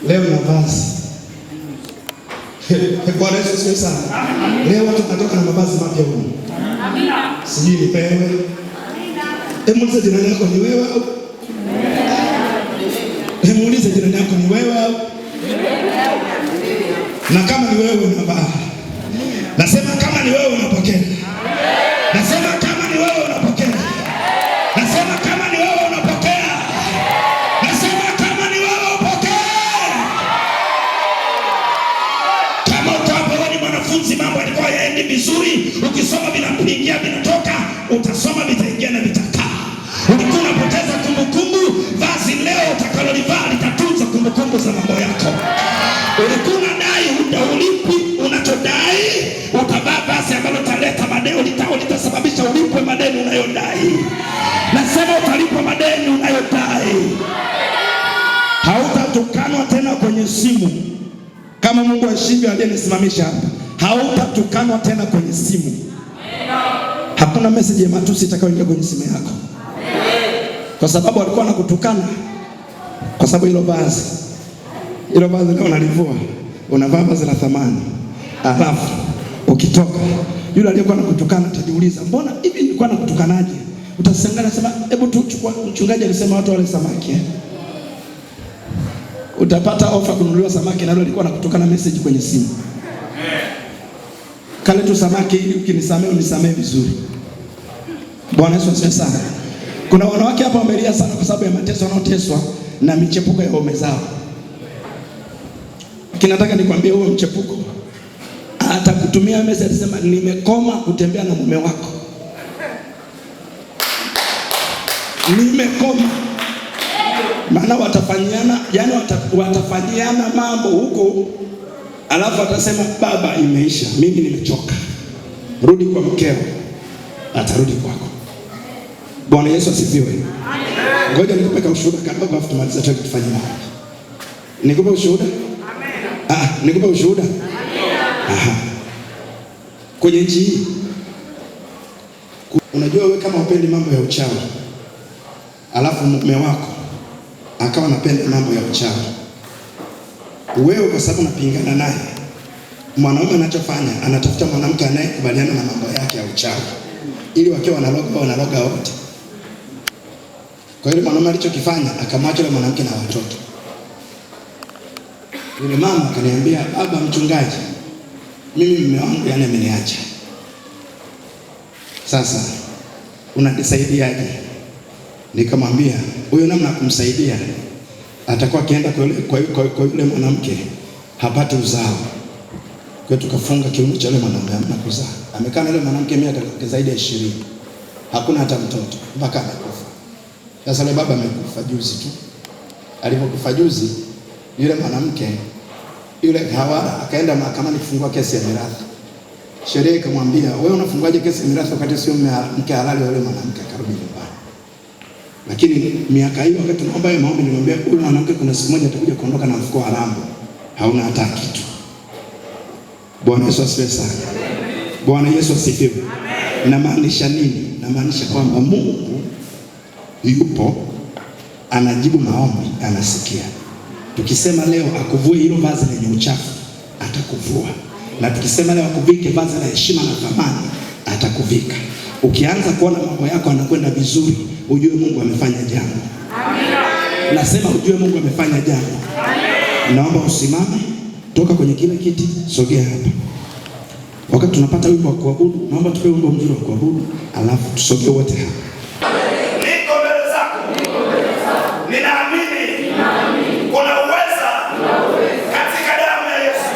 [SPEAKER 3] leo na vazi. Bwana Yesu asifiwe sana. Leo watu tunatoka na mavazi mapya huko. Amina. Sijui ni wewe. Amina. Muulize jirani yako ni wewe au? Muulize jirani yako ni wewe au? Na kama ni wewe unavaa. Nasema kama ni wewe unapokea. Nasema kama ni wewe unapokea. Nasema kama ni wewe unapokea. Nasema kama ni wewe upokea. Kama utapo ni mwanafunzi mambo yalikuwa yaendi vizuri, ukisoma vinakuingia vinatoka, utasoma vitaingia na vitakaa. Ulikuwa unapoteza kumbukumbu, vazi leo utakalolivaa litatunza kumbukumbu za mambo yako. Ulikuwa unadai ulipi unachodai, utavaa vazi ambalo utaleta madeni, litasababisha ulipwe madeni unayodai. Nasema utalipwa madeni unayodai. Hautatukanwa tena kwenye simu. Kama Mungu ashivyo aliyenisimamisha hapa. Hautatukanwa tena kwenye simu. Hakuna message ya matusi itakayoingia kwenye simu yako. Kwa sababu walikuwa wanakutukana. Kwa sababu hilo vazi leo unalivua, unavaa vazi la thamani. Alafu ukitoka Yule aliyekuwa anakutukana atajiuliza, mbona hivi nilikuwa nakutukanaje? Utashangaa nasema, hebu tu chukua, mchungaji alisema watu wale samaki. Utapata ofa kununuliwa samaki na yule alikuwa anakutukana message kwenye simu. Kale tu samaki ili ukinisamee unisamee vizuri. Bwana Yesu asifiwe sana. Kuna wanawake hapa wamelia sana kwa sababu ya mateso wanaoteswa na michepuko ya waume zao. Kinataka nikwambie huo mchepuko atakutumia message alisema nimekoma kutembea na mume wako. Nimekoma. Maana watafanyiana, yani watafanyiana mambo huko, alafu atasema baba imeisha, mimi nimechoka. Rudi kwa mkeo. Atarudi kwako. Bwana Yesu asifiwe. Amen. Ngoja nikupe ushuhuda kidogo afu tumalize tukifanya maombi. Nikupe ushuhuda? Amen. Nikupe ushuhuda? Amen. Aha. Kwenye nchi hii unajua wewe kama upendi mambo ya uchawi, alafu mume wako akawa anapenda mambo ya uchawi, wewe kwa sababu unapingana naye, mwanaume anachofanya anatafuta mwanamke anayekubaliana na mambo yake ya uchawi, ili wakiwa wanaloga wote. Kwa hiyo mwanaume alichokifanya akamwacha yule mwanamke na watoto. Yule mama akaniambia, baba mchungaji, mimi mume wangu yani ameniacha. Sasa unanisaidiaje? Nikamwambia huyo namna kumsaidia, atakuwa akienda kwa yule mwanamke hapati uzao. Kwa tukafunga kiuno cha yule mwanamke hamna kuzaa. Amekaa na yule mwanamke miaka zaidi ya 20. Hakuna hata mtoto mpaka amekufa. Sasa yule baba amekufa juzi tu. Alipokufa juzi, yule mwanamke yule Hawa akaenda mahakamani kufungua kesi ya mirathi. Sheria ikamwambia, wewe unafunguaje kesi ya mirathi wakati sio mke halali wa yule mwanamke? Akarudi nyumbani. Lakini miaka hiyo wakati tunaomba hiyo maombi nilimwambia huyu mwanamke kuna siku moja atakuja kuondoka na mfuko wa rambo. Hauna hata kitu. Bwana Yesu asifiwe sana. Bwana Yesu asifiwe. Amen. Namaanisha nini? Namaanisha kwamba Mungu yupo, anajibu maombi, anasikia. Tukisema leo akuvue hilo vazi lenye uchafu, atakuvua. Na tukisema leo akuvike vazi la heshima na thamani, atakuvika. Ukianza kuona mambo yako yanakwenda vizuri, ujue Mungu amefanya jambo. Amen. Nasema ujue Mungu amefanya jambo. Amen. Naomba usimame, toka kwenye kile kiti, sogea hapa. Wakati tunapata wimbo wa kuabudu, naomba tupe wimbo mzuri wa kuabudu, alafu tusogee wote hapa.
[SPEAKER 4] Niko mbele zako. Ninaamini kuna uweza katika damu ya Yesu.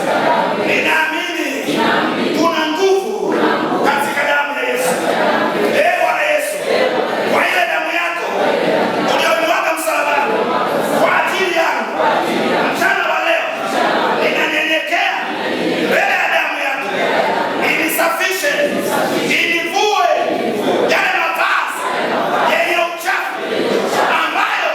[SPEAKER 4] Ninaamini kuna nguvu katika damu ya Yesu. Bwana Yesu, kwa ile damu yako uliyomwaga msalabani kwa ajili yangu, mchana wa leo ninanyenyekea mbele ya damu yako, inisafishe, inivue yale mavazi yenye uchafu ambayo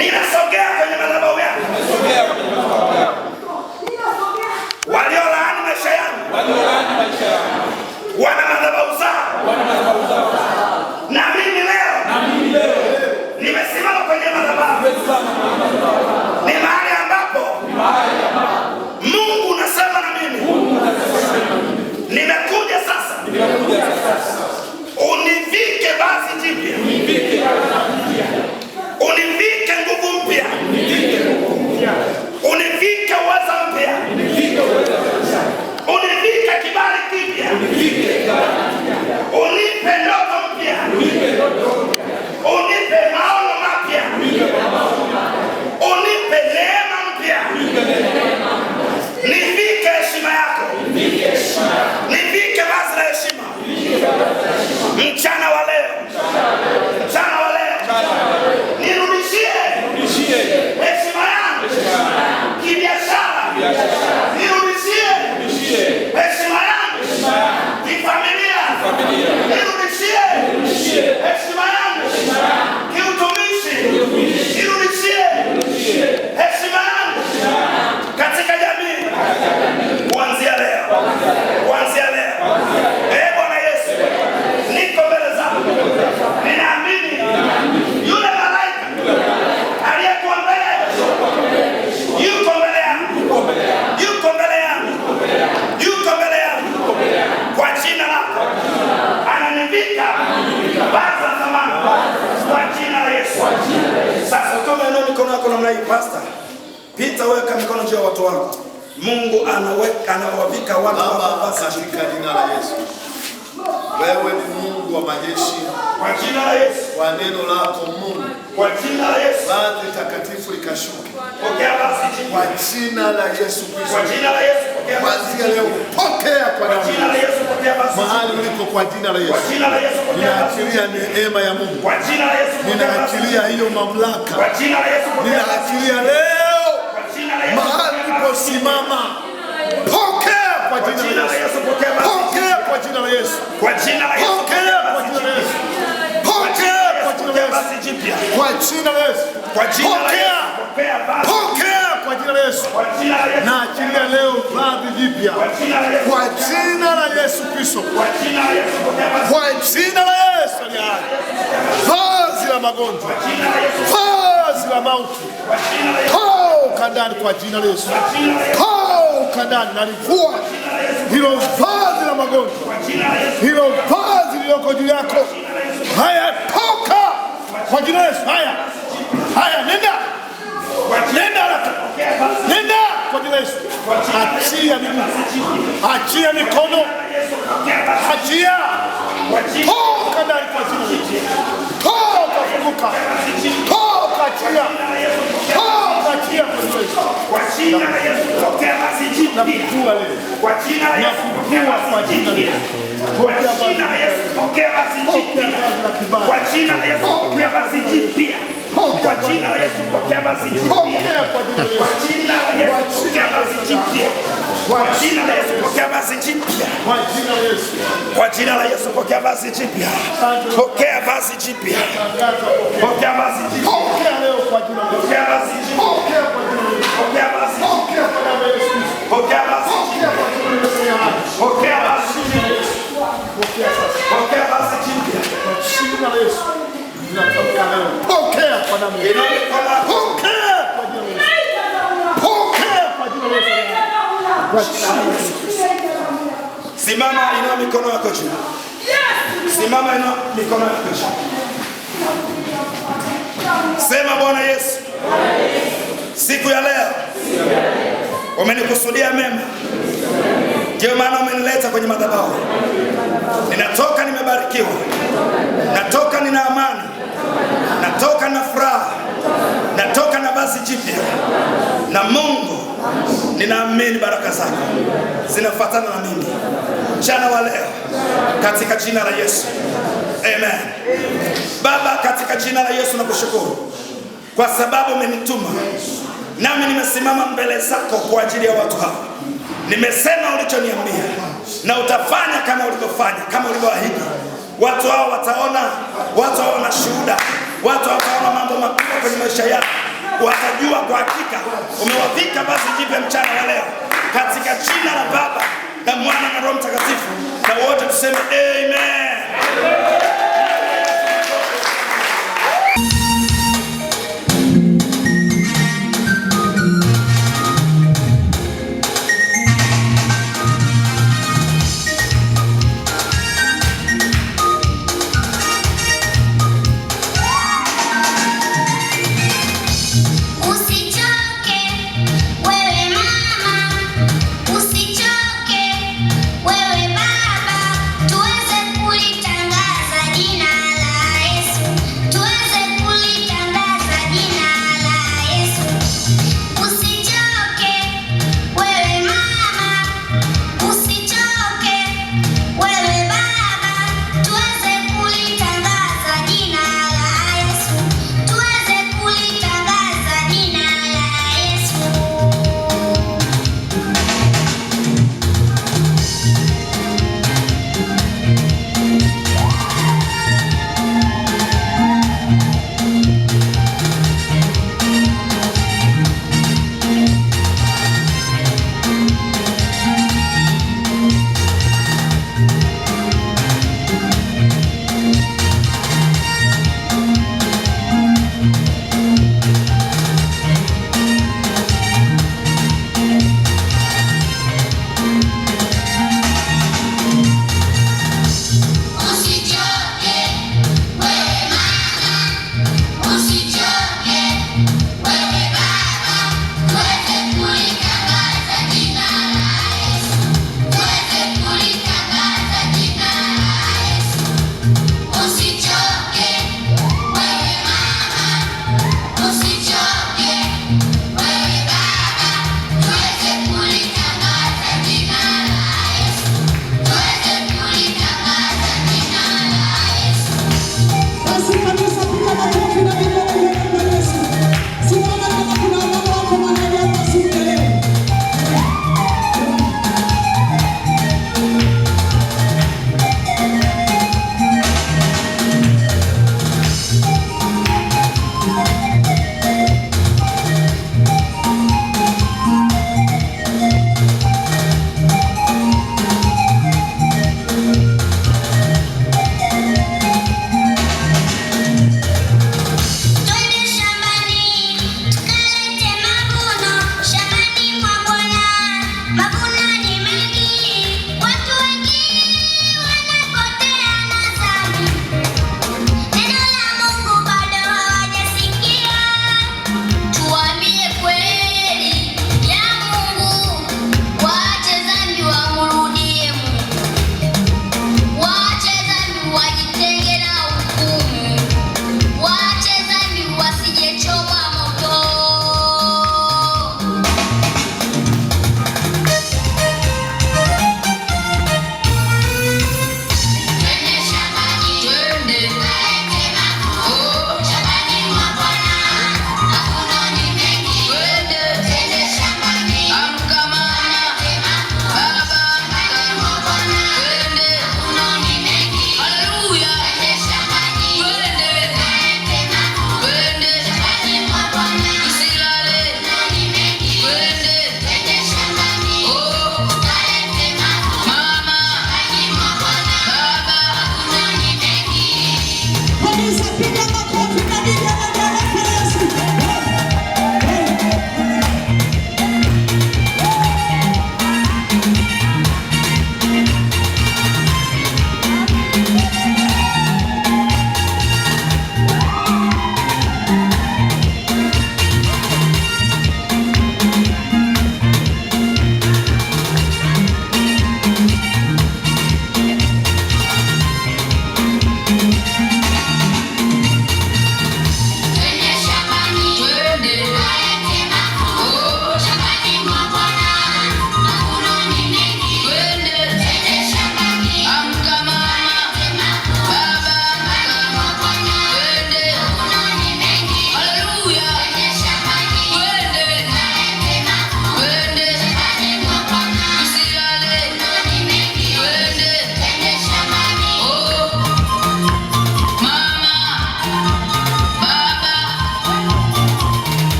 [SPEAKER 4] ninasogea kwenye madhabahu yako. Waliolaani maisha yangu wana madhabahu zao, na mimi leo nimesimama kwenye madhabahu. Ni mahali ambapo Mungu unasema na mimi. Nimekuja sasa univike vazi jipya, univike nguvu mpya, univike uweza mpya, univike kibali kipya, unipe ndoto mpya, unipe maono mapya, unipe neema mpya, nivike heshima yako, nivike vazi la heshima mchana wa leo, mchana wa leo, nirudishie heshima yangu kibiashara, nirudishie heshima yangu kifamilia, nirudishie heshima yangu kiutumishi, nirudishie heshima yangu katika jamii kuanzia leo, kuanzia leo. Bwana Yesu, niko mbele zako, ninaamini yule malaika aliyekuwa mbele yuko mbele yangu, yuko mbele yangu, yuko mbele yangu. Kwa jina lako ananivika vazi la thamani kwa jina la Yesu. Sasa kama ina mikono yako namna hii, pastor, pita weka mikono juu ya watu wako. Mungu anawavika watu
[SPEAKER 1] Baba, katika jina la Yesu. Wewe ni Mungu wa majeshi.
[SPEAKER 4] kwa jina la Yesu,
[SPEAKER 1] Kwa neno lako Mungu,
[SPEAKER 4] kwa jina la Yesu,
[SPEAKER 1] vazi takatifu likashuke.
[SPEAKER 4] pokea vazi
[SPEAKER 1] Kwa
[SPEAKER 4] jipya
[SPEAKER 1] jina la Yesu
[SPEAKER 4] kwa
[SPEAKER 1] Kristo.
[SPEAKER 4] jina la Yesu, pokea vazi
[SPEAKER 1] Kuanzia leo pokea kwa
[SPEAKER 4] kwa jina la
[SPEAKER 1] damu.
[SPEAKER 4] Yesu, pokea vazi
[SPEAKER 1] Mahali ulipo kwa jina la
[SPEAKER 4] kwa
[SPEAKER 1] Yesu.
[SPEAKER 4] jina la Yesu, pokea vazi
[SPEAKER 1] Ninaachilia neema ya Mungu.
[SPEAKER 4] kwa jina la Yesu, pokea vazi
[SPEAKER 1] Ninaachilia hiyo mamlaka.
[SPEAKER 4] kwa jina la Yesu, pokea vazi
[SPEAKER 1] Ninaachilia leo
[SPEAKER 4] kwa jina la Yesu,
[SPEAKER 1] mahali uliposimama. Pokea kwa
[SPEAKER 4] kwa
[SPEAKER 1] jina
[SPEAKER 4] jina
[SPEAKER 1] la
[SPEAKER 4] la
[SPEAKER 1] Yesu.
[SPEAKER 4] Yesu, pokea vazi
[SPEAKER 1] Pokea kwa jina la Yesu.
[SPEAKER 4] kwa jina la Yesu,
[SPEAKER 1] Pokea kwa jina la Yesu. Pokea kwa jina la
[SPEAKER 4] pokea
[SPEAKER 1] Yesu.
[SPEAKER 4] vazi jipya
[SPEAKER 1] Kwa jina la Yesu.
[SPEAKER 4] kwa jina la
[SPEAKER 1] Pokea.
[SPEAKER 4] Yesu, pokea vazi
[SPEAKER 1] Pokea kwa jina la Yesu.
[SPEAKER 4] kwa jina la Yesu,
[SPEAKER 1] Naachilia leo vazi jipya.
[SPEAKER 4] kwa jina la Yesu,
[SPEAKER 1] Kwa jina la Yesu Kristo.
[SPEAKER 4] kwa jina la Yesu, pokea vazi
[SPEAKER 1] Kwa jina la Yesu aliye hai. Vazi la magonjwa.
[SPEAKER 4] jina la Yesu,
[SPEAKER 1] Vazi la mauti.
[SPEAKER 4] kwa jina la Yesu,
[SPEAKER 1] Toka ndani kwa jina la Yesu.
[SPEAKER 4] jina la Yesu,
[SPEAKER 1] Toka ndani nalivua hilo vazi la magonjwa.
[SPEAKER 4] jina la Yesu,
[SPEAKER 1] Hilo vazi lililoko juu yako. Haya, toka kwa jina la Yesu. Haya. Haya, nenda. Nenda haraka. Nenda kwa jina la Yesu. Achia miguu. Achia mikono. Achia. Toka ndani kwa jina la Yesu. Toka, funguka. Toka, achia. Toka, achia kwa jina la Yesu.
[SPEAKER 4] kwa jina la Yesu, pokea vazi jipya
[SPEAKER 1] Nafungua leo.
[SPEAKER 4] kwa jina la Yesu, pokea vazi jipya kwa jina la Yesu, pokea vazi jipya kwa jina la Yesu, pokea vazi jipya kwa jina la Yesu, pokea vazi jipya
[SPEAKER 1] Pokea kwa jina la Yesu.
[SPEAKER 4] kwa jina la Yesu, pokea vazi jipya kwa jina la Yesu, pokea vazi jipya
[SPEAKER 1] Kwa jina la Yesu.
[SPEAKER 4] kwa jina la Yesu, pokea vazi jipya, pokea vazi jipya, pokea vazi jipya,
[SPEAKER 1] Pokea leo kwa jina la Yesu.
[SPEAKER 4] pokea vazi jipya,
[SPEAKER 1] Pokea kwa jina la Yesu.
[SPEAKER 4] pokea vazi jipya,
[SPEAKER 1] Pokea kwa damu ya Yesu Kristo.
[SPEAKER 4] pokea vazi jipya,
[SPEAKER 1] Pokea kwa jina la Yesu aliye hai.
[SPEAKER 4] pokea vazi jipya,
[SPEAKER 1] Pokea sasa.
[SPEAKER 4] pokea vazi jipya.
[SPEAKER 1] Kwa jina la Yesu. Tunapokea leo. Pokea kwa damu ya Yesu. Pokea kwa jina la Yesu. Pokea kwa jina la Yesu aliye hai. Kwa jina la Yesu.
[SPEAKER 4] Simama, inua mikono yako juu. Simama, inua mikono yako juu. Sema, Bwana Yesu, siku ya leo umenikusudia mema, ndio maana umenileta kwenye madhabahu. Ninatoka nimebarikiwa, natoka nina amani, natoka na furaha, natoka na vazi jipya. Na Mungu, ninaamini baraka zako zinafuatana na mimi mchana wa leo katika jina la Yesu, amen. Baba, katika jina la Yesu nakushukuru kwa sababu umenituma nami nimesimama mbele zako kwa ajili ya watu hawa. Nimesema ulichoniambia na utafanya kama ulivyofanya, kama ulivyoahidi. Watu hao wataona, watu hao wana shuhuda, watu hao wataona mambo makubwa kwenye maisha yao watajua kwa hakika umewavika vazi jipya mchana wa leo, katika jina la Baba na Mwana na Roho Mtakatifu, na wote tuseme amen.